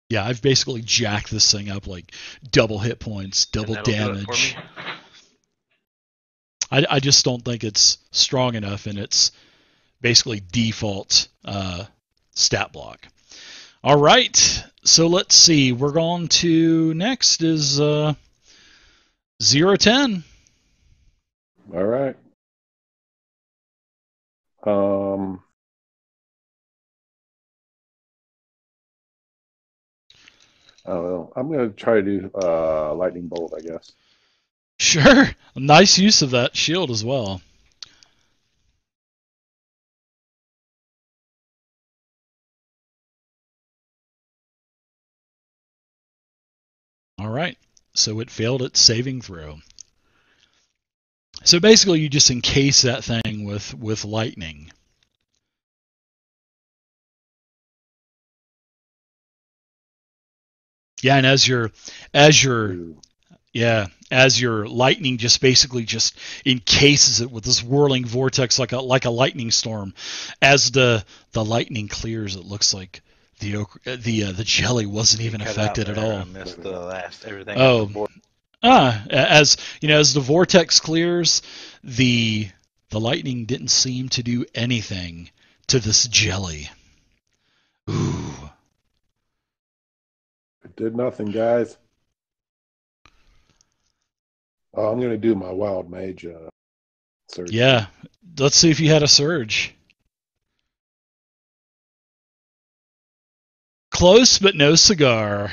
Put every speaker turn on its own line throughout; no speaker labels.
Yeah, I've basically jacked this thing up like double hit points, double damage. I just don't think it's strong enough in its basically default stat block. All right, so let's see. We're going to next is 0-10.
All right. I don't know. I'm going to try to do lightning bolt, I guess.
Sure. Nice use of that shield as well. All right. So it failed its saving throw. So basically, you just encase that thing with lightning. Yeah, and as your lightning just basically just encases it with this whirling vortex like a lightning storm. As the lightning clears, it looks like the jelly wasn't even affected at all.
I missed the last everything.
Oh, as you know, as the vortex clears, the lightning didn't seem to do anything to this jelly. Ooh.
It did nothing, guys. Oh, I'm going to do my wild mage surge.
Yeah, let's see if you had a surge. Close, but no cigar.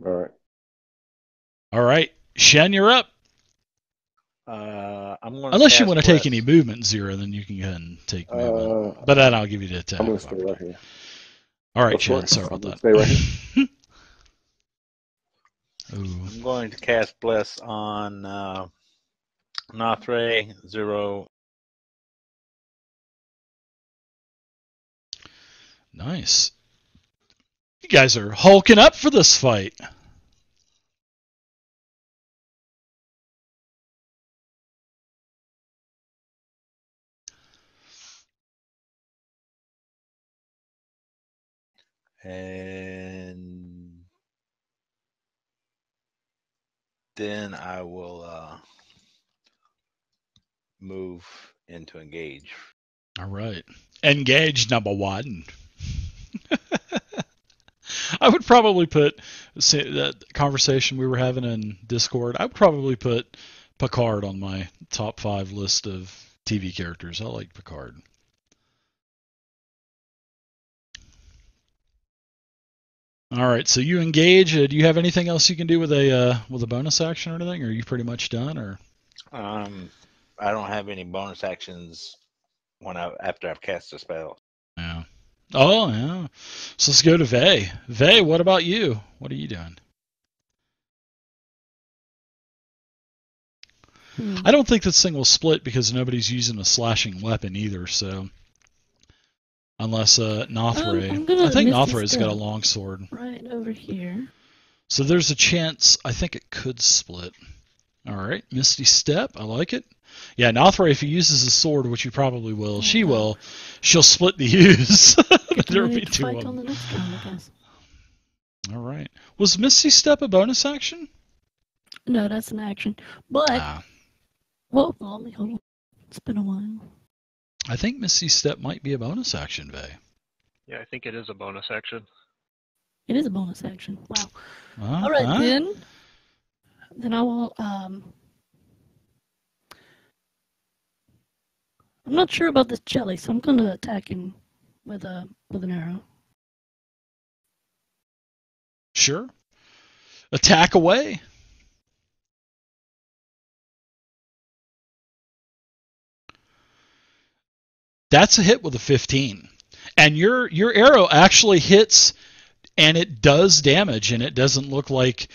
All right.
All right, Shen, you're up. Unless you want to take any movement, Zero, then you can go ahead and take movement. But then I'll give you the attack.
I'm going to stay right here.
All right, Shen, sorry about that.
Stay right here.
I'm going to cast Bless on Nathre, Zero.
Nice. You guys are hulking up for this fight.
And then I will move into engage.
All right. Engage number one. I would probably put that conversation we were having in Discord. I would probably put Picard on my top 5 list of TV characters. I like Picard. All right, so you engage. Do you have anything else you can do with a bonus action or anything? Or are you pretty much done? Or
I don't have any bonus actions after I've cast a spell.
Yeah. Oh yeah. So let's go to Vey. Vey, what about you? What are you doing? I don't think this thing will split because nobody's using a slashing weapon either. So unless Nothray, I think Nothray's got a long sword
right over here.
So there's a chance. I think it could split. All right, Misty Step. I like it. Yeah, Nothray, if he uses his sword, which he probably will, she'll split the use. There'll be two of them. All right. Was Misty Step a bonus action?
No, that's an action. But, well, hold on. It's been a while.
I think Misty Step might be a bonus action, Vey.
Yeah, I think it is a bonus action.
It is a bonus action. Wow. All right, then. Then I will, I'm not sure about this jelly, so I'm going to attack him with an arrow.
Sure. Attack away. That's a hit with a 15. And your arrow actually hits and it does damage, and it doesn't look like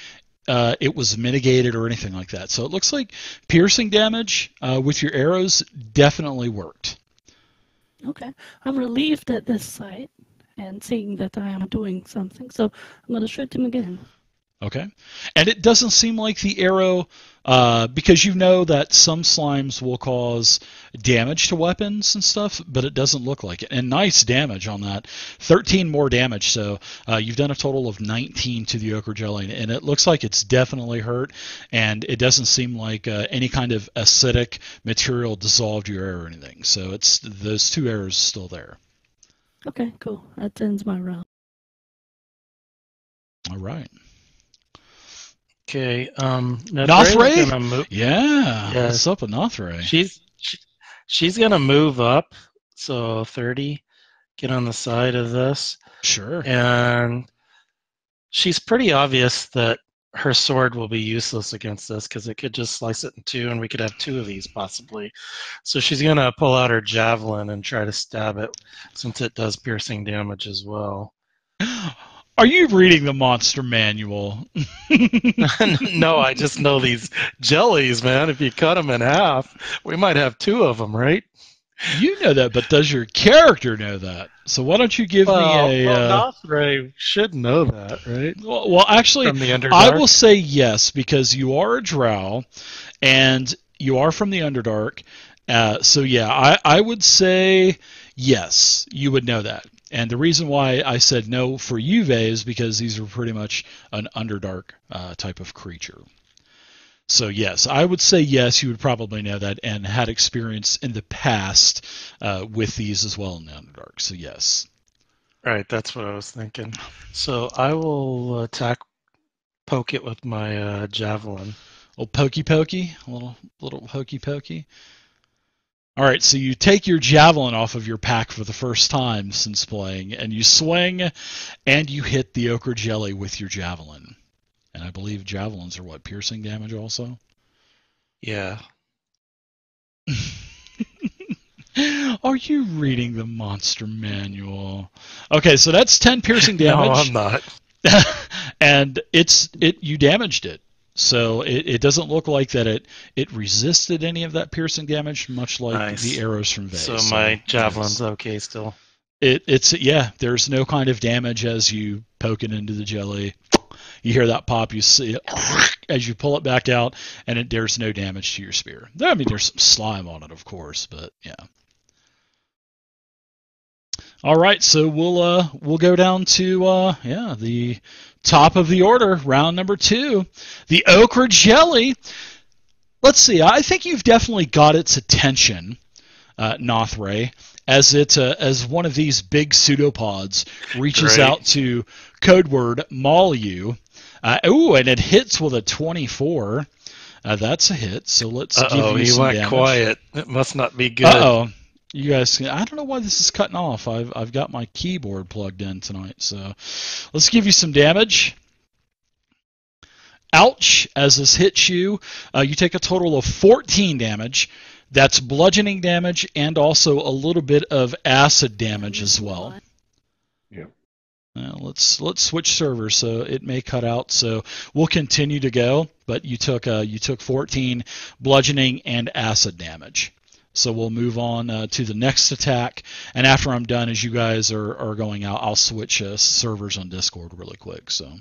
it was mitigated or anything like that. So it looks like piercing damage with your arrows definitely worked.
Okay. I'm relieved at this sight and seeing that I am doing something. So I'm going to shoot him again.
Okay. And it doesn't seem like the arrow Because you know that some slimes will cause damage to weapons and stuff, but it doesn't look like it. And nice damage on that. 13 more damage, so you've done a total of 19 to the ochre jelly, and it looks like it's definitely hurt, and it doesn't seem like any kind of acidic material dissolved your arrow or anything. So it's those 2 arrows still there.
Okay, cool. That ends my round.
All right.
Okay.
Nothray? Yeah. What's up with Nothray?
She's gonna move up, so 30. Get on the side of this.
Sure.
And she's pretty obvious that her sword will be useless against this because it could just slice it in 2, and we could have 2 of these possibly. So she's gonna pull out her javelin and try to stab it, since it does piercing damage as well.
Are you reading the monster manual?
No, I just know these jellies, man. If you cut them in half, we might have 2 of them, right?
You know that, but does your character know that? So why don't you give me a...
Nothray should know that, right?
Well, actually,
from the Underdark?
I will say yes, because you are a drow, and you are from the Underdark. So yeah, I would say yes, you would know that. And the reason why I said no for Juve is because these are pretty much an Underdark type of creature. So yes, I would say yes, you would probably know that and had experience in the past with these as well in the Underdark. So yes.
Right, that's what I was thinking. So I will poke it with my javelin.
Little pokey, a little hokey pokey. All right, so you take your javelin off of your pack for the first time since playing, and you swing, and you hit the ochre jelly with your javelin. And I believe javelins are what, piercing damage also?
Yeah.
Are you reading the monster manual? Okay, so that's 10 piercing damage.
No, I'm not.
And you damaged it. So it doesn't look like that it resisted any of that piercing damage, much like the arrows from Vase.
So my javelin's okay still.
Yeah, there's no kind of damage as you poke it into the jelly. You hear that pop, you see it as you pull it back out, and there's no damage to your spear. I mean, there's some slime on it, of course, but yeah. All right, so we'll go down to the top of the order, round number 2, the ochre jelly. Let's see. I think you've definitely got its attention, Nothray, as one of these big pseudopods reaches out to code word maul you. And it hits with a 24. That's a hit. So let's give you some damage.
He went quiet. It must not be good.
Uh-oh. You guys, I don't know why this is cutting off. I've got my keyboard plugged in tonight, so let's give you some damage. Ouch! As this hits you, you take a total of 14 damage. That's bludgeoning damage and also a little bit of acid damage as well.
Yeah.
Let's switch servers, so it may cut out. So we'll continue to go, but you took 14 bludgeoning and acid damage. So we'll move on to the next attack, and after I'm done, as you guys are going out, I'll switch servers on Discord really quick. So,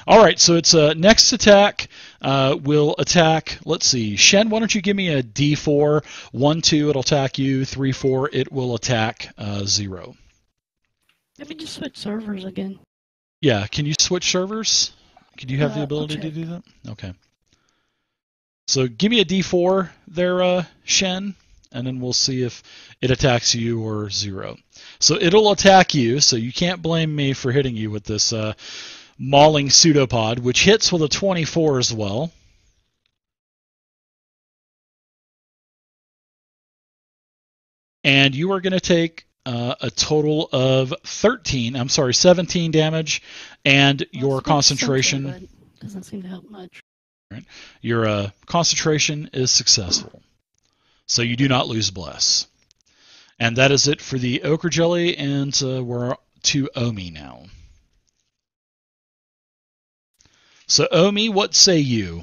all right, so it's next attack will attack. Let's see, Shen, why don't you give me a D4? 1, 2, it'll attack you. 3, 4, it will attack 0.
Let me just switch servers again.
Yeah, can you switch servers? Could you have the ability to do that? Okay. So give me a D4 there, Shen. And then we'll see if it attacks you or 0. So it'll attack you, so you can't blame me for hitting you with this mauling pseudopod, which hits with a 24 as well. And you are going to take a total of 17 damage, and your concentration...
But doesn't seem to help much.
Right. Your concentration is successful. So you do not lose bless. And that is it for the ochre jelly, and we're to Omi now. So Omi, what say you?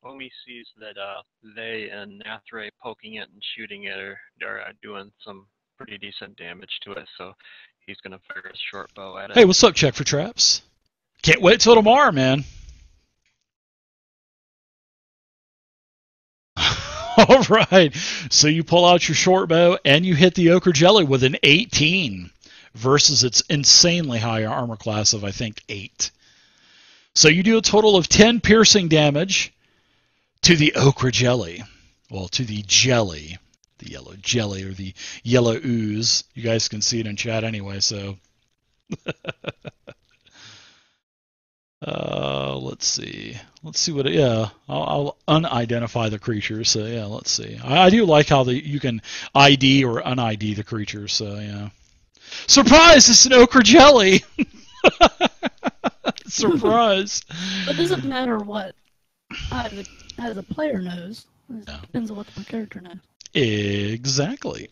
Omi sees that they and Nathray poking it and shooting it are doing some pretty decent damage to it, so he's going to fire his short bow at it.
Hey, what's up, Check for Traps? Can't wait till tomorrow, man. All right. So you pull out your short bow and you hit the Ochre Jelly with an 18 versus its insanely high armor class of, I think, 8. So you do a total of 10 piercing damage to the Ochre Jelly. Well, to the jelly. The yellow jelly or the yellow ooze. You guys can see it in chat anyway, so. Let's see. Let's see what it, yeah, I'll unidentify the creature, so yeah, let's see. I do like how you can ID or un-ID the creature, so yeah. Surprise! It's an Ochre Jelly! Surprise!
It doesn't matter what as a player knows. It depends on what the character knows.
Exactly.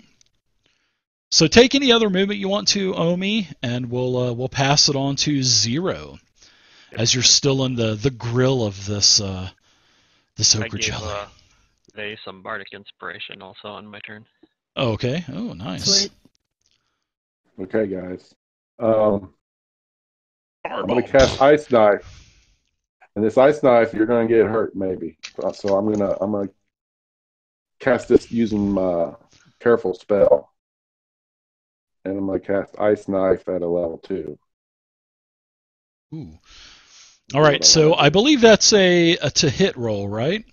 So take any other movement you want to, Omi, and we'll pass it on to Zero, as you're still in the grill of this Ochre Jelly.
They some bardic inspiration also on my turn.
Oh, okay. Oh, nice.
Sweet.
Okay, guys. I'm going to cast Ice Knife. And this Ice Knife, you're going to get hurt, maybe. So I'm gonna cast this using my Careful spell. And I'm going to cast Ice Knife at a level 2.
Ooh. All right, so I believe that's a to hit roll, right?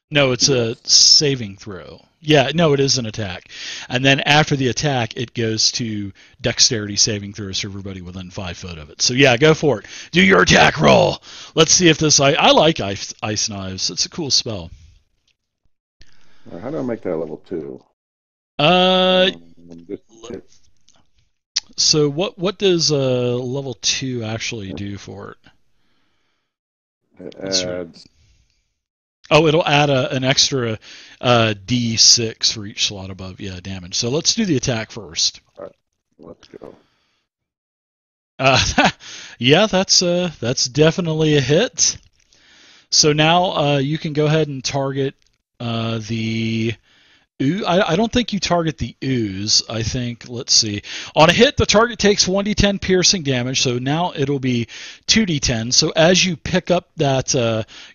No, it's a saving throw. Yeah, no, it is an attack. And then after the attack, it goes to dexterity saving throws for everybody within 5 foot of it. So yeah, go for it. Do your attack roll. Let's see if this... I like ice knives. It's a cool spell.
How do I make that level 2?
So what does level 2 actually do for it?
It adds...
Oh, it'll add an extra D6 for each slot above, damage. So let's do the attack first.
All right, let's go.
Yeah, that's definitely a hit. So now you can go ahead and target the ooze. I don't think you target the ooze. I think, let's see. On a hit, the target takes 1d10 piercing damage, so now it'll be 2d10. So as you pick up that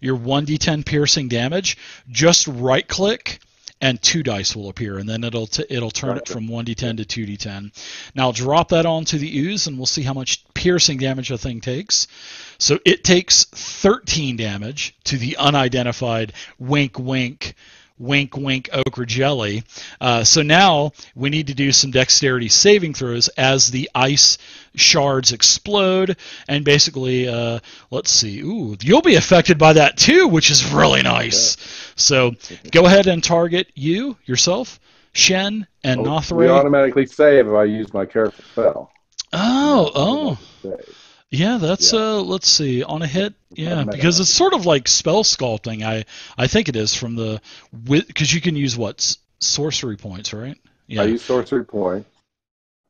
your 1d10 piercing damage, just right-click, and 2 dice will appear, and then it'll turn it from 1d10 to 2d10. Now drop that onto the ooze, and we'll see how much piercing damage the thing takes. So it takes 13 damage to the unidentified wink, wink, Ochre Jelly. So now we need to do some dexterity saving throws as the ice shards explode, and basically, let's see. Ooh, you'll be affected by that too, which is really nice. So go ahead and target yourself, Shen, and Nothray.
We automatically save if I use my Careful spell.
Oh. Yeah, that's let's see, on a hit, because it's sort of like spell sculpting. I think it is from because you can use what, sorcery points, right? Yeah.
I use sorcery points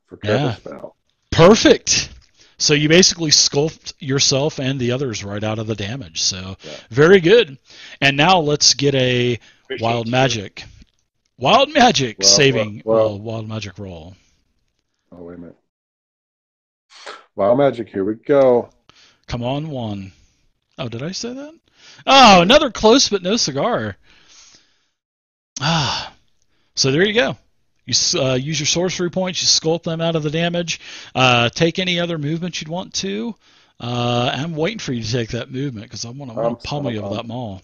for Careful spell. Perfect.
So you basically sculpt yourself and the others right out of the damage. So very good. And now let's get a wild magic saving wild magic roll.
Oh, wait a minute. Wild magic, here we go.
Come on, 1. Oh, did I say that? Oh, another close but no cigar. So there you go. You use your sorcery points, you sculpt them out of the damage. Take any other movement you'd want to. I'm waiting for you to take that movement because I want to pummel you with that maul.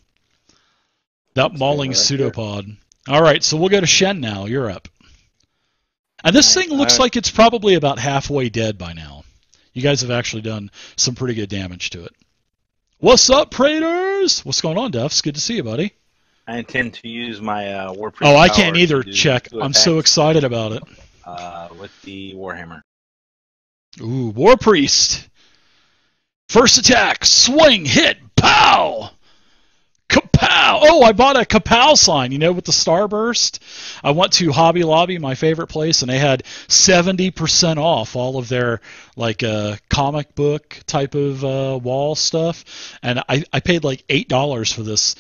That mauling pseudopod. All right, so we'll go to Shen now. You're up. And this thing looks like it's probably about halfway dead by now. You guys have actually done some pretty good damage to it. What's up, Praetors? What's going on, Duffs? Good to see you, buddy.
I intend to use my War Priest.
Oh, I can't either, check. I'm so excited about it.
With the Warhammer.
Ooh, War Priest. First attack, swing, hit, pow! Kapow! Oh, I bought a kapow sign, with the starburst. I went to Hobby Lobby, my favorite place, and they had 70% off all of their comic book type of wall stuff. And I paid like $8 for this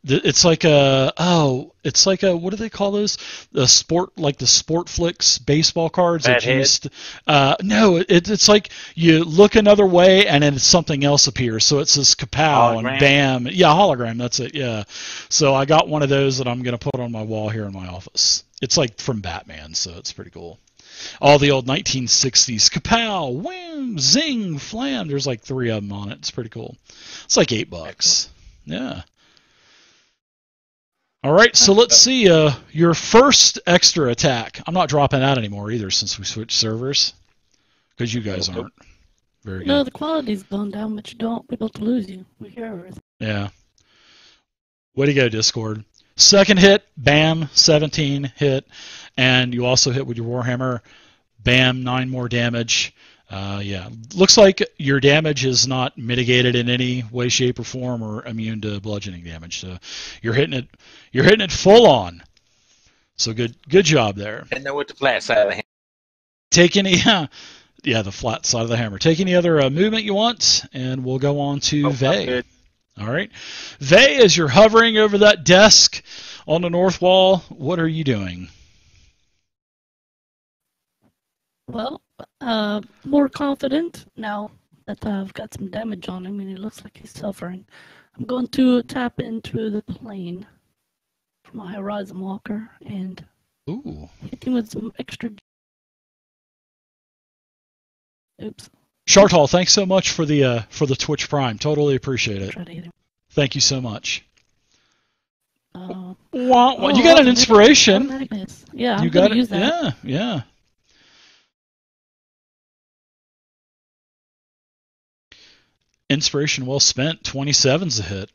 It's like what do they call those? The Sport Flicks baseball cards that you used to, no, it's like you look another way and then something else appears. So it says kapow and bam. Yeah, hologram, that's it, yeah. So I got one of those that I'm going to put on my wall here in my office. It's like from Batman, so it's pretty cool. All the old 1960s kapow, wham, zing, flam. There's like 3 of them on it. It's pretty cool. It's like $8. Yeah. All right, so let's see your first extra attack. I'm not dropping that anymore either since we switched servers, because you guys aren't very good.
No, the quality's gone down, but you don't. We don't lose you. We hear everything.
Yeah. Way to go, Discord. Second hit, bam, 17 hit, and you also hit with your Warhammer, bam, 9 more damage. Yeah, looks like your damage is not mitigated in any way, shape, or form, or immune to bludgeoning damage. So you're hitting it full on. So good job there.
And then with the flat side of the hammer.
Take any, the flat side of the hammer. Take any other movement you want, and we'll go on to Vey. All right, Vey, as you're hovering over that desk on the north wall, what are you doing?
Well, more confident now that I've got some damage on him and it looks like he's suffering. I'm going to tap into the plane for my Horizon Walker and hit him with some extra. Oops.
Shartal, thanks so much for the Twitch Prime. Totally appreciate it. Thank you so much. You got an inspiration.
Yeah,
you got it. Use that. Yeah. Inspiration well spent. 27's a hit.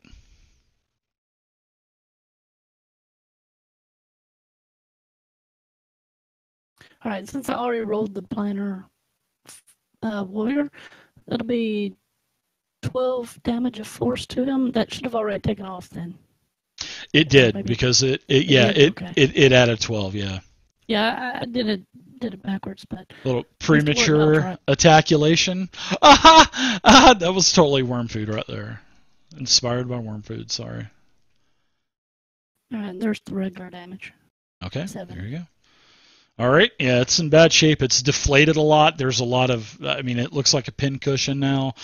All right, since I already rolled the planar warrior, that'll be 12 damage of force to him. That should have already taken off then.
It did, because it added 12, yeah.
Yeah, I did it backwards, but
a little premature attaculation. Aha! That was totally worm food right there. Inspired by worm food, sorry.
All right, there's the regular damage.
Okay,
7.
There you go. All right, yeah, it's in bad shape. It's deflated a lot. There's a lot of, it looks like a pincushion now.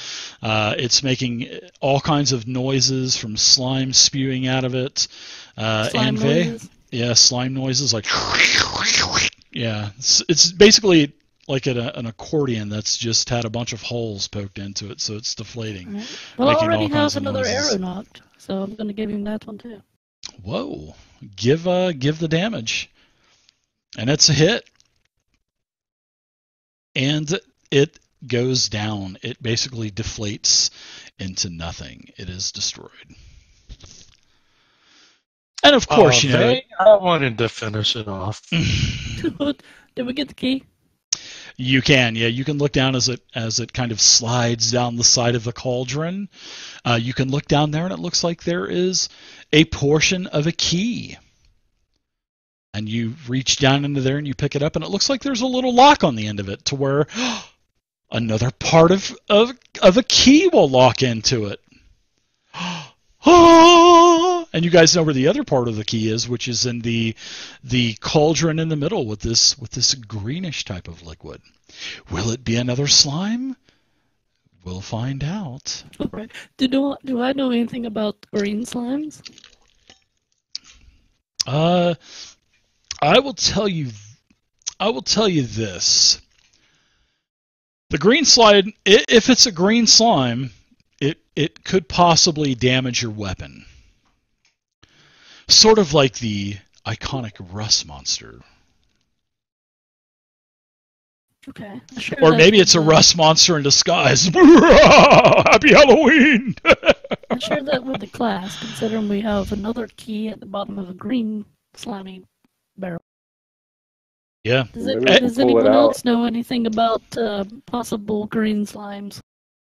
It's making all kinds of noises from slime spewing out of it.
Slime noises?
Yeah, slime noises like, yeah. It's basically like an accordion that's just had a bunch of holes poked into it, so it's deflating.
Right. Well, I already have another arrow knocked, so I'm going to give him that one too.
Whoa. Give the damage. And it's a hit. And it goes down. It basically deflates into nothing. It is destroyed. And of course,
I wanted to finish it off.
Did we get the key?
You can, yeah. You can look down as it kind of slides down the side of the cauldron. You can look down there, and it looks like there is a portion of a key. And you reach down into there and you pick it up, and it looks like there's a little lock on the end of it to where another part of a key will lock into it. And you guys know where the other part of the key is, which is in the cauldron in the middle with this greenish type of liquid. Will it be another slime? We'll find out.
Right. Do I know anything about green slimes?
I will tell you this. The green slime, if it's a green slime, it could possibly damage your weapon. Sort of like the iconic rust monster.
Okay.
Or maybe it's a rust monster in disguise. Happy Halloween!
I share that with the class, considering we have another key at the bottom of a green slimy barrel.
Yeah.
Does anyone else know anything about possible green slimes?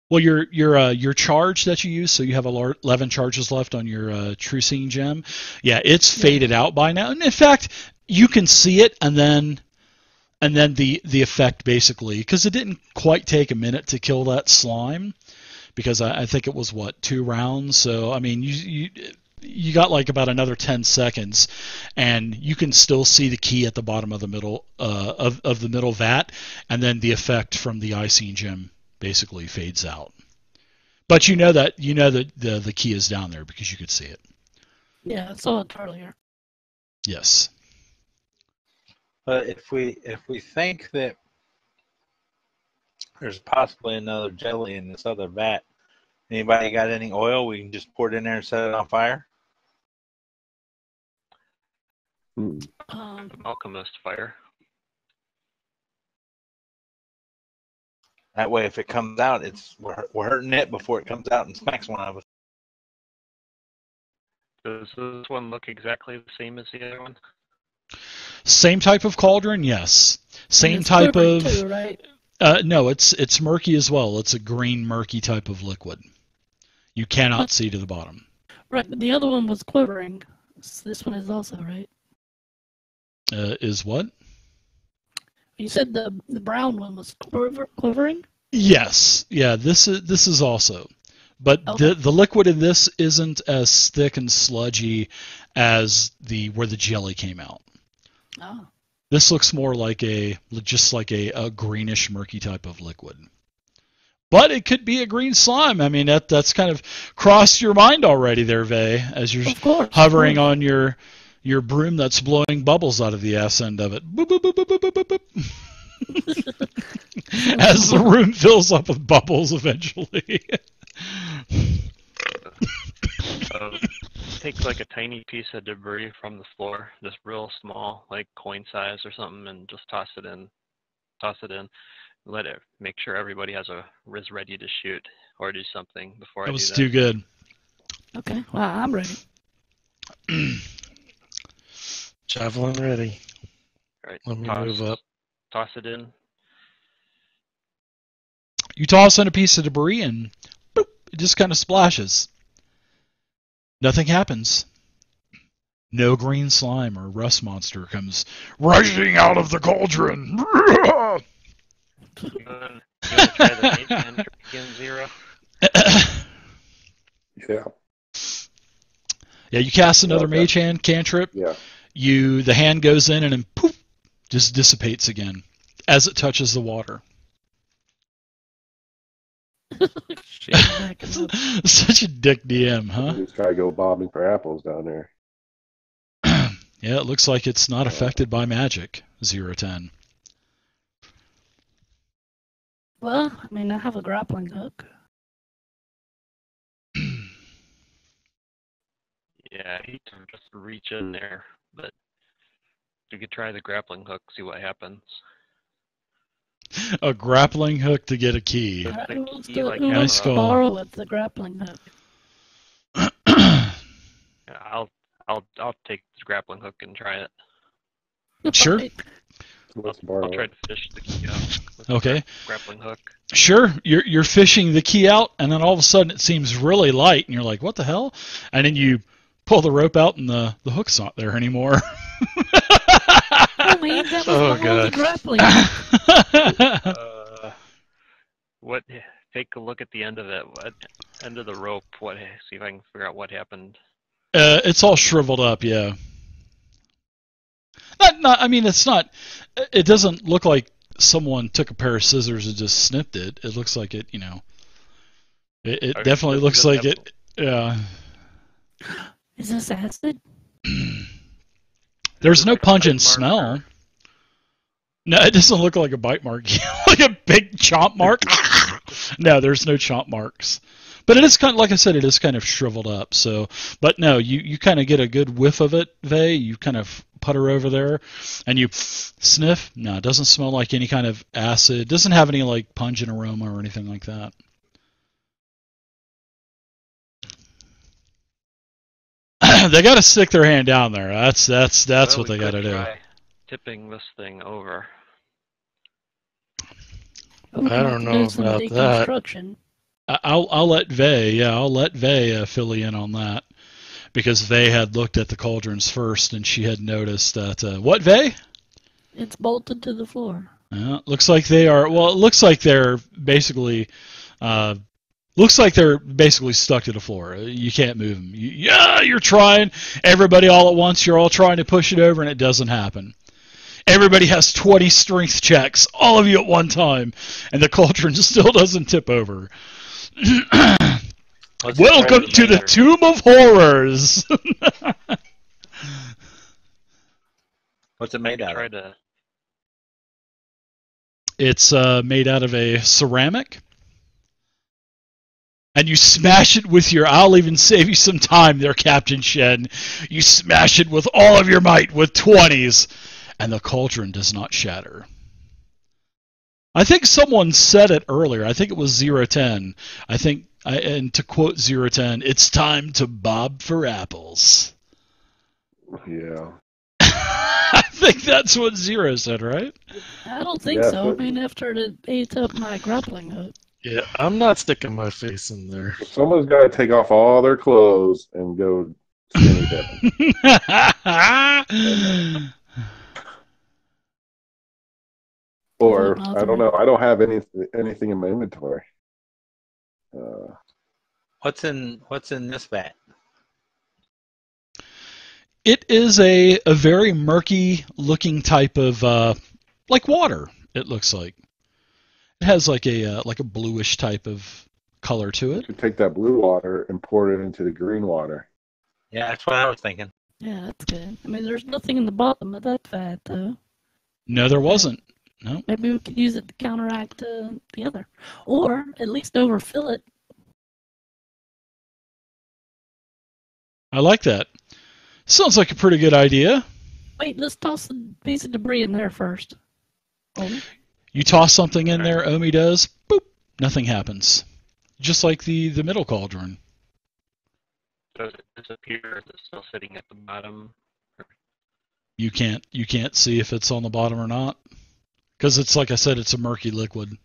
Well, your charge that you use, so you have 11 charges left on your True Seeing gem. Yeah, it's faded out by now. And in fact, you can see it, and then the effect basically, because it didn't quite take a minute to kill that slime, because I think it was 2 rounds. So I mean, you got like about another 10 seconds, and you can still see the key at the bottom of the middle of the middle vat, and then the effect from the icing gem basically fades out. But you know that the key is down there because you could see it.
Yeah, I saw it earlier.
Yes.
If we think that there's possibly another jelly in this other vat, anybody got any oil? We can just pour it in there and set it on fire.
Alchemist fire.
That way, if it comes out, we're hurting it before it comes out and smacks one of us.
Does this one look exactly the same as the other one?
Same type of cauldron, yes. Same type of.
Too, right?
No, it's murky as well. It's a green murky type of liquid. You cannot see to the bottom.
Right, but the other one was quivering. This one is also, right?
Is what?
You said the brown one was quivering?
Yes. Yeah, this is also. But
okay.
the liquid in this isn't as thick and sludgy as where the jelly came out.
Oh.
This looks more like just like a greenish murky type of liquid. But it could be a green slime. I mean, that's kind of crossed your mind already there, Vay, as you're hovering on your broom that's blowing bubbles out of the ass end of it. Boop, boop, boop, boop, boop, boop, boop. As the room fills up with bubbles eventually.
Take like a tiny piece of debris from the floor, just real small, like coin size or something, and just toss it in. Let it. Make sure everybody is ready to shoot or do something before I do that.
That was too good.
Okay, well, I'm ready.
Javelin ready.
All right,
Let me move up.
Toss it in.
You toss in a piece of debris and boop, it just kind of splashes. Nothing happens. No green slime or rust monster comes rushing out of the cauldron.
You want to try the mage hand again, Zero?
Yeah.
Yeah, you cast another mage hand cantrip.
Yeah.
The hand goes in and then poof, just dissipates again as it touches the water. Such a dick DM, huh?
Just try to go bobbing for apples down there.
Yeah, it looks like it's not affected by magic. 0-10.
Well, I mean, I have a grappling hook.
Yeah, I hate to just reach in there, but you could try the grappling hook, see what happens.
A grappling hook to get a key.
Nice
call.
Borrow with the grappling hook.
Yeah, I'll take the grappling hook and try it.
Sure.
Right.
I'll try to fish the key out with
Okay.
the grappling hook.
Sure. You're fishing the key out, and then all of a sudden it seems really light, and you're like, "What the hell?" And then you pull the rope out, and the hook's not there anymore.
Oh man, that was the grappling hook.
Take a look at the end of it. What end of the rope? See if I can figure out what happened.
It's all shriveled up, yeah. I mean, it's not. It doesn't look like someone took a pair of scissors and just snipped it. It looks like it. It
Okay,
definitely looks like it. Yeah.
Is this acid?
There's no
like a
pungent
bite mark
smell. No, it doesn't look like a bite mark. Like a big chomp mark. No, there's no chomp marks. But it is kind of, like I said, it is kind of shriveled up. So, but no, you kind of get a good whiff of it, Vay. You kind of putter over there, and you sniff. No, it doesn't smell like any kind of acid. It doesn't have any like pungent aroma or anything like that. They got to stick their hand down there. That's what they got to do.
Tipping this thing over.
I don't know about that.
I'll let Vay. Yeah, I'll let Vay fill you in on that, because Vay had looked at the cauldrons first, and she had noticed that. What, Vay?
It's bolted to the floor.
Looks like they are. Well, it looks like they're basically Looks like they're basically stuck to the floor. You can't move them. You're trying. Everybody all at once. You're all trying to push it over, and it doesn't happen. Everybody has 20 strength checks, all of you at one time, and the cauldron still doesn't tip over. Welcome to the Tomb of Horrors.
What's it made out of?
It's made out of a ceramic. And you smash it with your... I'll even save you some time there, Captain Shen. You smash it with all of your might, with 20s, and the cauldron does not shatter. I think someone said it earlier. I think it was 010. And to quote 010, it's time to bob for apples.
Yeah.
I think that's what Zero said, right?
I don't think so. I mean, after it ate up my grappling hook.
Yeah, I'm not sticking my face in there.
Someone's got to take off all their clothes and go skinny dipping. Or I don't know. I don't have anything in my inventory.
What's in this vat?
It is a very murky looking type of like water. It looks like it has like a bluish type of color to it.
You could take that blue water and pour it into the green water.
Yeah, that's what I was thinking.
Yeah, that's good. I mean, there's nothing in the bottom of that vat, though.
No, there wasn't. No.
Maybe we could use it to counteract the other, or at least overfill it.
I like that. Sounds like a pretty good idea.
Wait, let's toss a piece of debris in there first.
You toss something in there, Omi does, boop, nothing happens. Just like the middle cauldron.
Does it disappear? Is it still sitting at the bottom?
You can't see if it's on the bottom or not. Because it's, like I said, it's a murky liquid.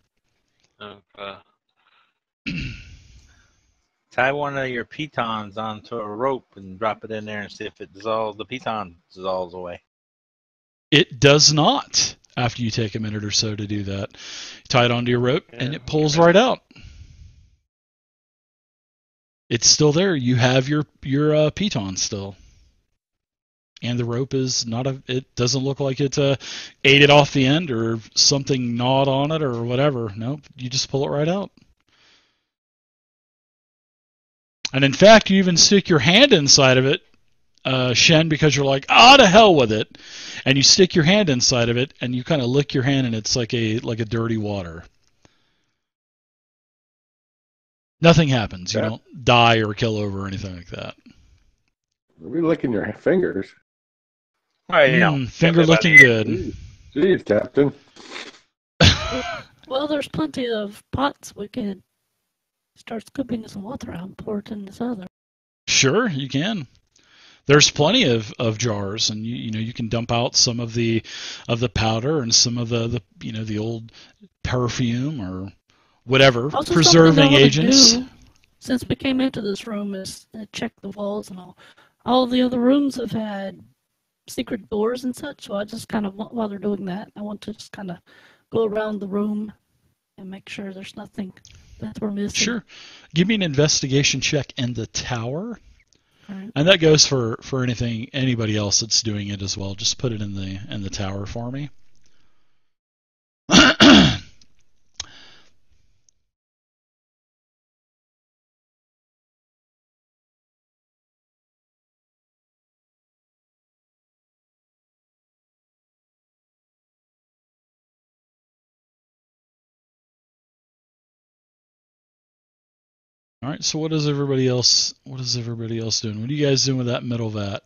Tie one of your pitons onto a rope and drop it in there and see if it dissolves. The piton dissolves away.
It does not. After you take a minute or so to do that, tie it onto your rope and it pulls right out. It's still there. You have your piton still, and the rope is not it doesn't look like it ate it off the end or something gnawed on it or whatever. Nope, you just pull it right out. And in fact, you even stick your hand inside of it, Shen, because you're like, to hell with it. And you stick your hand inside of it, and you kind of lick your hand, and it's like a dirty water. Nothing happens. You don't die or kill over or anything like that.
Are you licking your fingers?
Finger looking good.
Jeez, Captain.
Well, there's plenty of pots we could start scooping some water out and pour it in this other.
Sure, you can. There's plenty of jars, and you can dump out some of the powder and some of the old perfume or whatever
also,
preserving agents.
Since we came into this room, is check the walls and all. All the other rooms have had secret doors and such, so I just kind of, while they're doing that, I want to just kind of go around the room and make sure there's nothing that we're missing.
Sure. Give me an investigation check in the tower.
Right.
And that goes for anybody else that's doing it as well. Just put it in the tower for me. All right, so what is everybody else doing? What are you guys doing with that middle vat?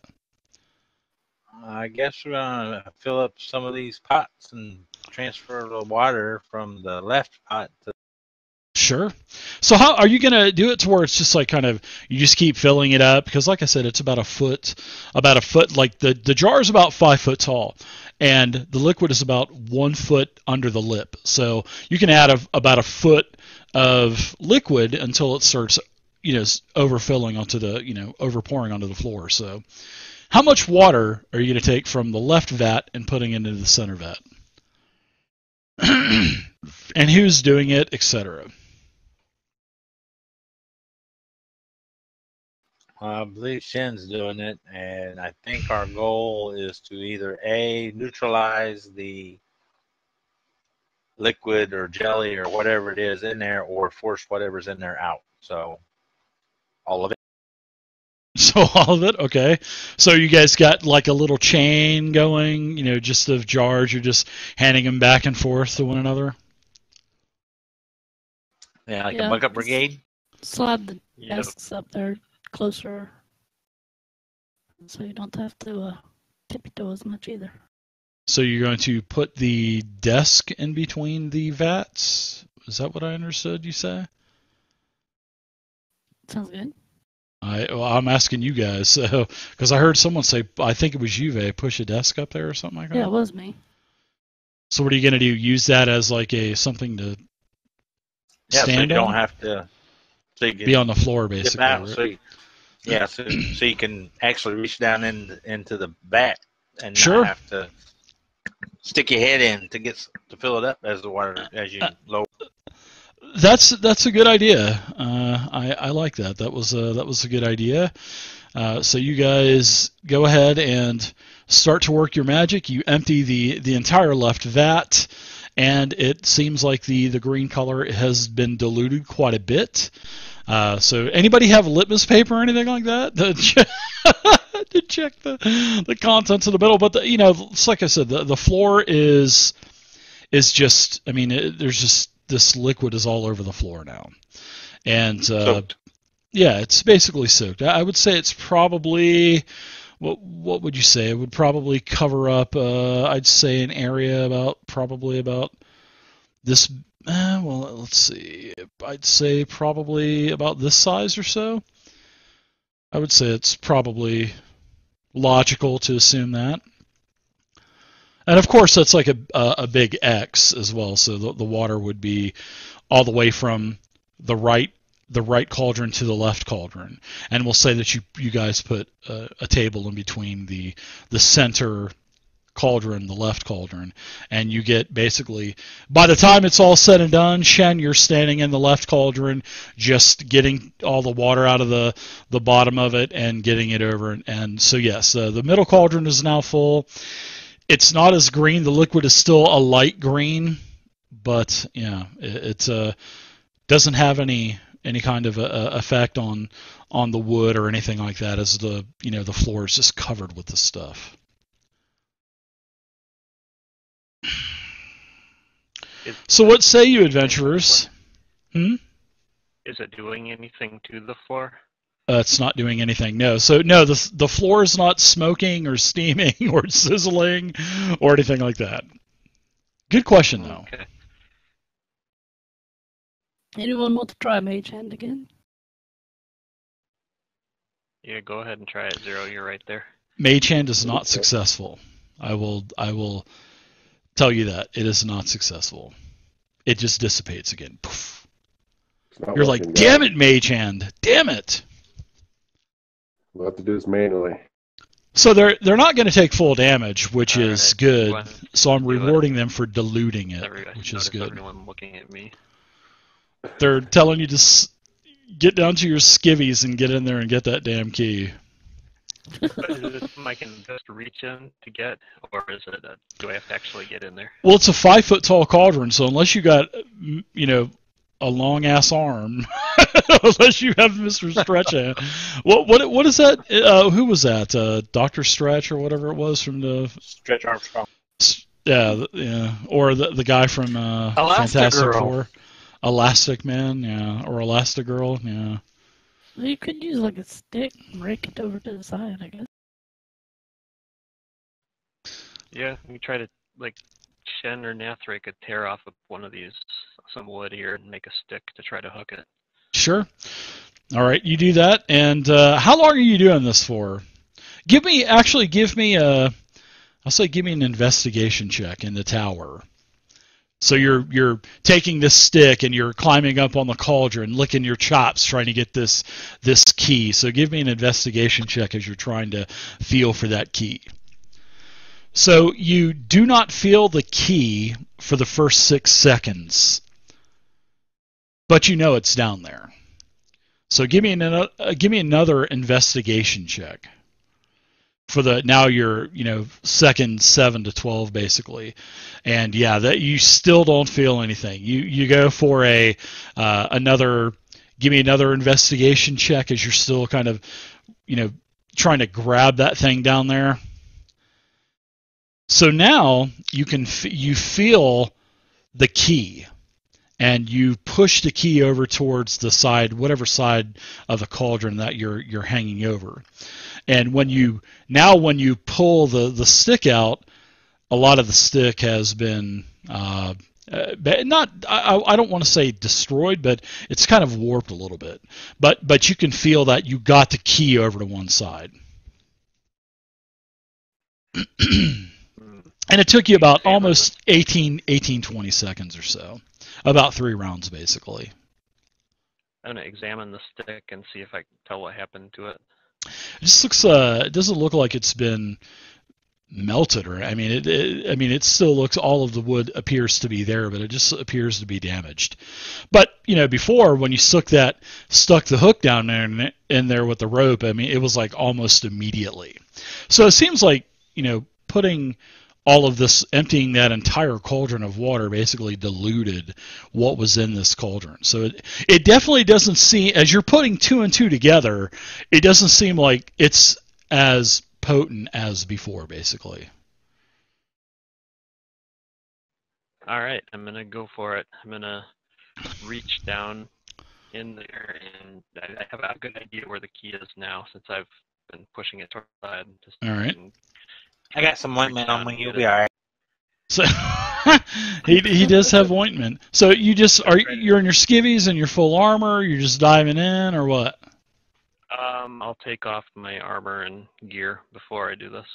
I guess we're gonna fill up some of these pots and transfer the water from the left pot to.
Sure. So how are you gonna do it to where it's just like kind of you just keep filling it up? Because like I said, it's about a foot. Like the jar is about 5 foot tall, and the liquid is about 1 foot under the lip. So you can add about a foot of liquid until it starts, overfilling onto the, overpouring onto the floor. So how much water are you going to take from the left vat and putting it into the center vat? And who's doing it, etc.
I believe Shen's doing it, and I think our goal is to either A, neutralize the liquid or jelly or whatever it is in there, or force whatever's in there out. So, all of it.
So all of it, okay. So you guys got like a little chain going, just of jars. You're just handing them back and forth to one another.
Yeah, like
Yeah.
a bucket brigade.
Slide the
Yep.
desks up there closer, so you don't have to tippy toe as much either.
So you're going to put the desk in between the vats. Is that what I understood you say?
Sounds good.
I'm asking you guys, because I heard someone say, I think it was Juve, push a desk up there or something like that.
Yeah, it was me.
So what are you going to do? Use that as like something to
Yeah, so you
stand
don't
on?
have to. So you can
Be on the floor,
dip
basically.
out,
Right?
so you can actually reach down into the vat and
Sure.
not have to stick your head in to fill it up as the water as you lower.
That's a good idea. I like that. That was a good idea. So you guys go ahead and start to work your magic. You empty the entire left vat, and it seems like the green color has been diluted quite a bit. So anybody have litmus paper or anything like that to check the contents of the middle? But it's like I said, the floor is just. I mean, there's just this liquid is all over the floor now, and
Soaked.
yeah, it's basically soaked. I would say it's probably what would you say? It would probably cover up. I'd say an area probably about this. Well, let's see. I'd say probably about this size or so. I would say it's probably logical to assume that. And of course, that's like a big X as well. So the water would be all the way from the right cauldron to the left cauldron. And we'll say that you guys put a table in between the center cauldron, the left cauldron, and you get basically, by the time it's all said and done, Shen, you're standing in the left cauldron, just getting all the water out of the bottom of it and getting it over. And so yes, the middle cauldron is now full. It's not as green. The liquid is still a light green, but yeah, it doesn't have any kind of effect on the wood or anything like that, as the floor is just covered with the stuff. So what say you, adventurers?
Is it doing anything to the floor?
It's not doing anything. No. So no, the floor is not smoking or steaming or sizzling or anything like that. Good question, though.
Okay.
Anyone want to try Mage Hand again?
Yeah, go ahead and try it, Zero. You're right there.
Mage Hand is not successful. I will tell you that it is not successful. It just dissipates again. Poof. You're like, damn it, Mage Hand, damn it.
We'll have to do this manually.
So they're not going to take full damage, which
All
is
right.
good.
Well,
So I'm
do it.
rewarding them for diluting it,
Everybody,
which is
notice
good.
everyone looking at me.
They're telling you to get down to your skivvies and get in there and get that damn key.
But is this something I can just reach in to get, or is it? Do I have to actually get in there?
Well, it's a 5-foot tall cauldron, so unless you got, a long ass arm, unless you have Mr. Stretch hand. What is that? Who was that? Dr. Stretch or whatever it was from the
Stretch Armstrong.
yeah, or the guy from Fantastic
Elastigirl.
Four, Elastic Man, yeah, or Elastigirl, yeah.
Well, you could use like a stick and rake it over to the side, I guess.
Yeah, we try to Shen or Nathray could tear off one of these, some wood here, and make a stick to try to hook it.
Sure. All right, you do that. And how long are you doing this for? Give me an investigation check in the tower. So you're taking this stick and you're climbing up on the cauldron, licking your chops, trying to get this key. So give me an investigation check as you're trying to feel for that key. So you do not feel the key for the first 6 seconds, but you know it's down there. So give me another investigation check. For the now you're second 7 to 12 basically, and yeah, that you still don't feel anything. You go for another. Give me another investigation check as you're still kind of trying to grab that thing down there. So now you feel the key, and you push the key over towards the side, whatever side of the cauldron that you're hanging over. And when you pull the stick out, a lot of the stick has been I don't want to say destroyed, but it's kind of warped a little bit. But you can feel that you got the key over to one side. And it took you about almost 18, 20 seconds or so. About 3 rounds, basically.
I'm going to examine the stick and see if I can tell what happened to it.
It just looks. It doesn't look like it's been melted, or it still looks. All of the wood appears to be there, but it just appears to be damaged. But before, when you stuck the hook down there in there with the rope, it was like almost immediately. So it seems like putting all of this, emptying that entire cauldron of water, basically diluted what was in this cauldron. So it definitely doesn't seem, as you're putting 2 and 2 together, it doesn't seem like it's as potent as before, basically.
All right, I'm going to go for it. I'm going to reach down in there, and I have a good idea where the key is now since I've been pushing it toward the side.
All right.
I got some ointment on me. You'll be all right.
So he does have ointment. So you're in your skivvies and your full armor. You're just diving in, or what?
I'll take off my armor and gear before I do this.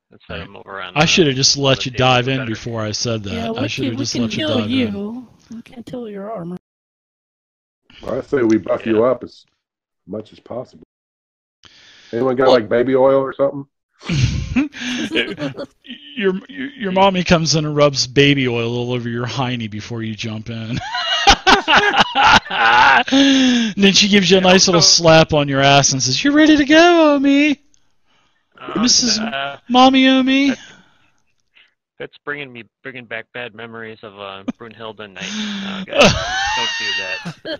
Let's set them over on.
I should have just let you dive in before I said that.
Yeah,
I should have just let you dive in.
We can't tell your armor.
Well, I say we buff you up as much as possible. Anyone got like baby oil or something?
Your mommy comes in and rubs baby oil all over your hiney before you jump in. And then she gives you a nice little slap on your ass and says, "You're ready to go, Omi. Mrs. Mommy Omi."
That's bringing back bad memories of Brunhilde and Night. Guys, don't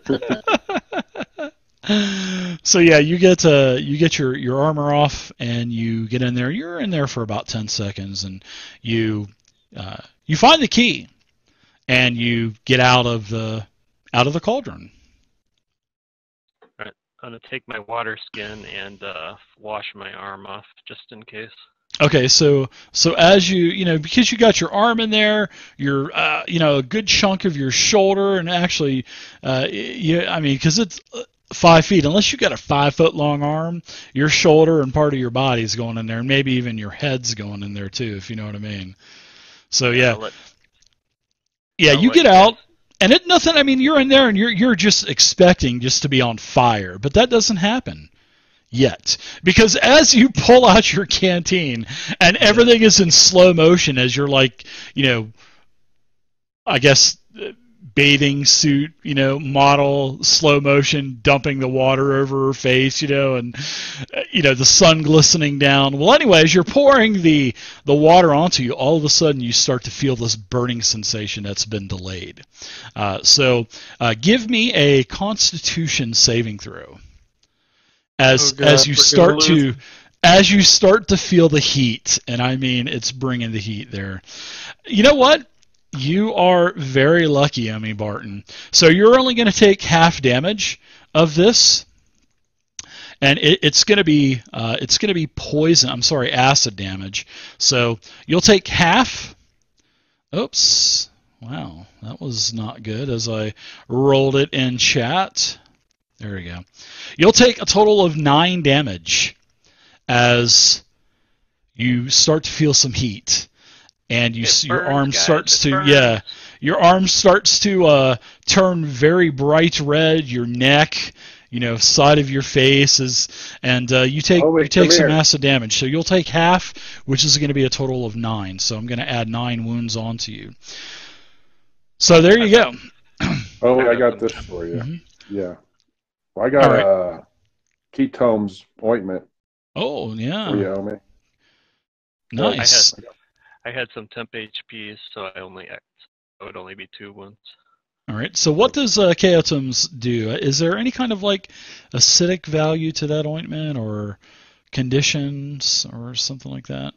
do that.
So yeah, you get your armor off and you get in there. You're in there for about 10 seconds, and you find the key, and you get out of the cauldron.
All right, I'm gonna take my water skin and wash my arm off just in case. Okay,
so as because you got your arm in there, your a good chunk of your shoulder, and actually, because it's 5 feet, unless you got a 5-foot long arm, your shoulder and part of your body is going in there, and maybe even your head's going in there too, if you know what I mean. So you get out, and nothing. You're in there, and you're just expecting just to be on fire, but that doesn't happen yet, because as you pull out your canteen and everything is in slow motion as you're I guess bathing suit, model, slow motion, dumping the water over her face, and the sun glistening down. Well, anyway, as you're pouring the water onto you, all of a sudden you start to feel this burning sensation that's been delayed. So give me a Constitution saving throw. As you start to feel the heat, and it's bringing the heat there. You know what? You are very lucky, Emmy Barton. So you're only going to take half damage of this, and it's going to be poison. I'm sorry, acid damage. So you'll take half. Oops! Wow, that was not good. As I rolled it in chat. There we go. You'll take a total of 9 damage as you start to feel some heat, and your arm starts to turn very bright red. Your neck, side of your face and you take some acid damage. So you'll take half, which is going to be a total of 9. So I'm going to add 9 wounds onto you. So there you go.
Oh, I got this for you.
Mm-hmm.
Yeah. Well, I got
All right.
a ketones ointment
Oh,
for you,
yeah.
Omi.
Nice.
I had some temp HPs, so it would only be 2 wounds.
All right. So what does Chaotums do? Is there any kind of like acidic value to that ointment or conditions or something like that?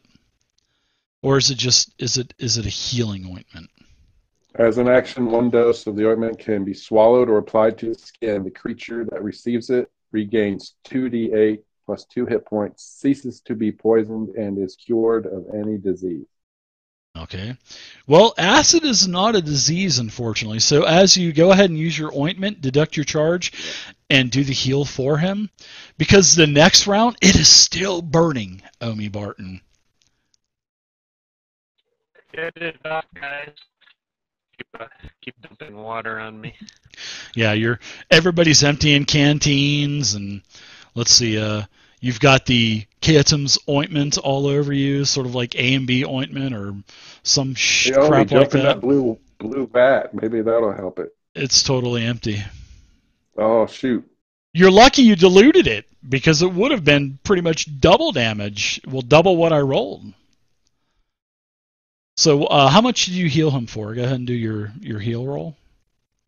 Or is it just is it a healing ointment?
As an action, 1 dose of the ointment can be swallowed or applied to the skin. The creature that receives it regains 2d8 plus 2 hit points, ceases to be poisoned, and is cured of any disease.
Okay. Well, acid is not a disease, unfortunately. So as you go ahead and use your ointment, deduct your charge, and do the heal for him, because the next round, it is still burning, Omi Barton.
Get it up, guys. Keep dumping water on me.
Yeah, everybody's emptying canteens, and let's see, you've got the Chaotums ointment all over you, sort of like A and B ointment or some
Hey, Omi,
crap like
jump in
that.
that blue vat. Maybe that'll help it.
It's totally empty.
Oh, shoot.
You're lucky you diluted it, because it would have been pretty much double damage. Well, double what I rolled. So how much did you heal him for? Go ahead and do your heal roll.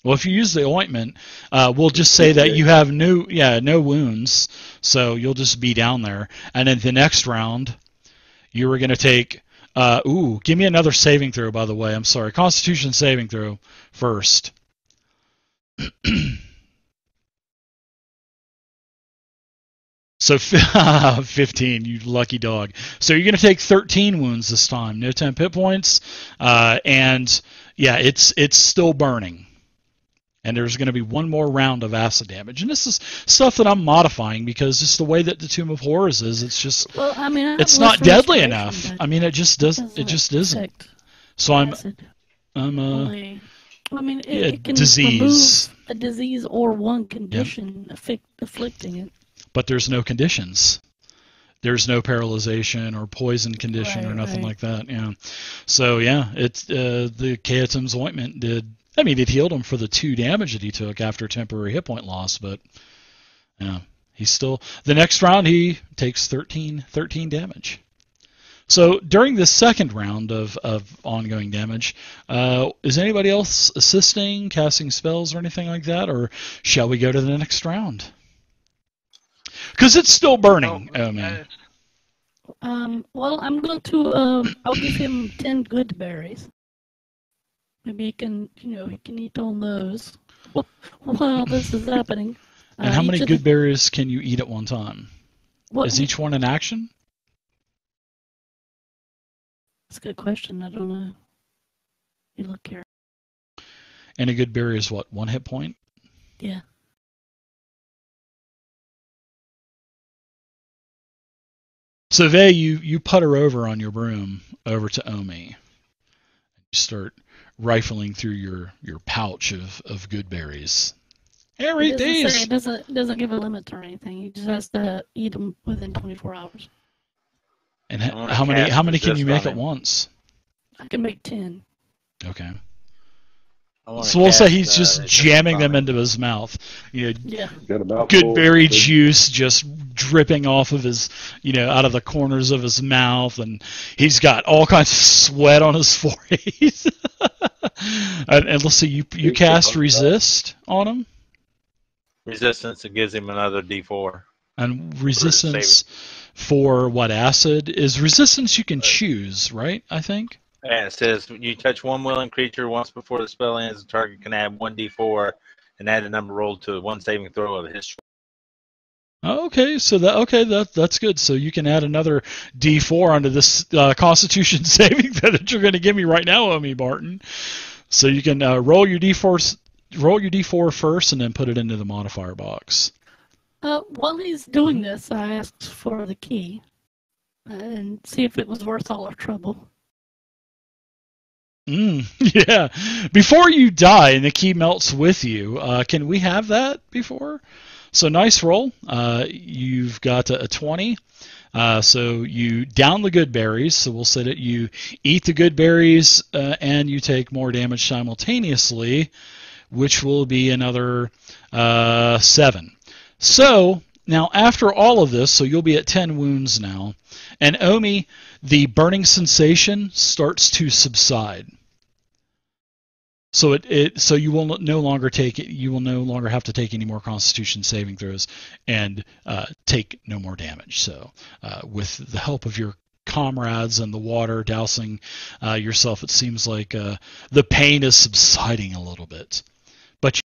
Well, if you use the ointment, we'll just say that you have no wounds, so you'll just be down there. And then the next round, you were going to take... give me another saving throw, by the way. I'm sorry. Constitution saving throw first. So 15, you lucky dog. So you're going to take 13 wounds this time. No 10 hit points. And yeah, it's still burning. And there's going to be 1 more round of acid damage. And this is stuff that I'm modifying because just the way that the Tomb of Horrors is, it's just it's not deadly enough. I mean, it just doesn't. It just isn't. So I'm
it can
disease.
remove a disease or one condition afflicting it.
But there's no conditions. There's no paralyzation or poison condition or nothing like that. Yeah. So yeah, it's the Chaotums ointment did. I mean, it healed him for the 2 damage that he took after temporary hit point loss, but yeah, he's still. The next round he takes 13 damage. So during the second round of ongoing damage, is anybody else assisting, casting spells or anything like that, or shall we go to the next round? Because it's still burning. Oh man.
Well, I'm going to. I'll give him 10 good berries. Maybe he can eat all those while this is happening.
And how many good berries can you eat at one time? Is each one an action?
That's a good question. I don't know. You look here.
And a good berry is what? 1 hit point?
Yeah.
So Vey, you putter over on your broom over to Omi. You start rifling through your pouch of good berries. Here, eat these.
It doesn't give a limit or anything. He just has to eat them within 24 hours.
And how many can you make at once?
I can make 10.
Okay. So we'll say he's just jamming them into his mouth.
Yeah.
Good berry juice just dripping off of his, out of the corners of his mouth, and he's got all kinds of sweat on his forehead. and let's see, you cast resist on him.
Resistance, it gives him another D4.
And resistance for what acid? Is resistance you can choose, right? I think.
Yeah, it says you touch one willing creature once before the spell ends. The target can add 1d4 and add a number rolled to 1 saving throw of his.
Okay, so that's good. So you can add another D4 onto this Constitution saving that you're going to give me right now, Omi Barton. So you can roll your D4 first, and then put it into the modifier box.
While he's doing this, I asked for the key and see if it was worth all our trouble.
Yeah. Before you die and the key melts with you, can we have that before? So nice roll. You've got a 20. So you down the good berries. So we'll say that you eat the good berries and you take more damage simultaneously, which will be another 7. So now after all of this, so you'll be at 10 wounds now, and Omi, the burning sensation starts to subside. So so you will no longer have to take any more Constitution saving throws and take no more damage. So with the help of your comrades and the water dousing yourself, it seems like the pain is subsiding a little bit.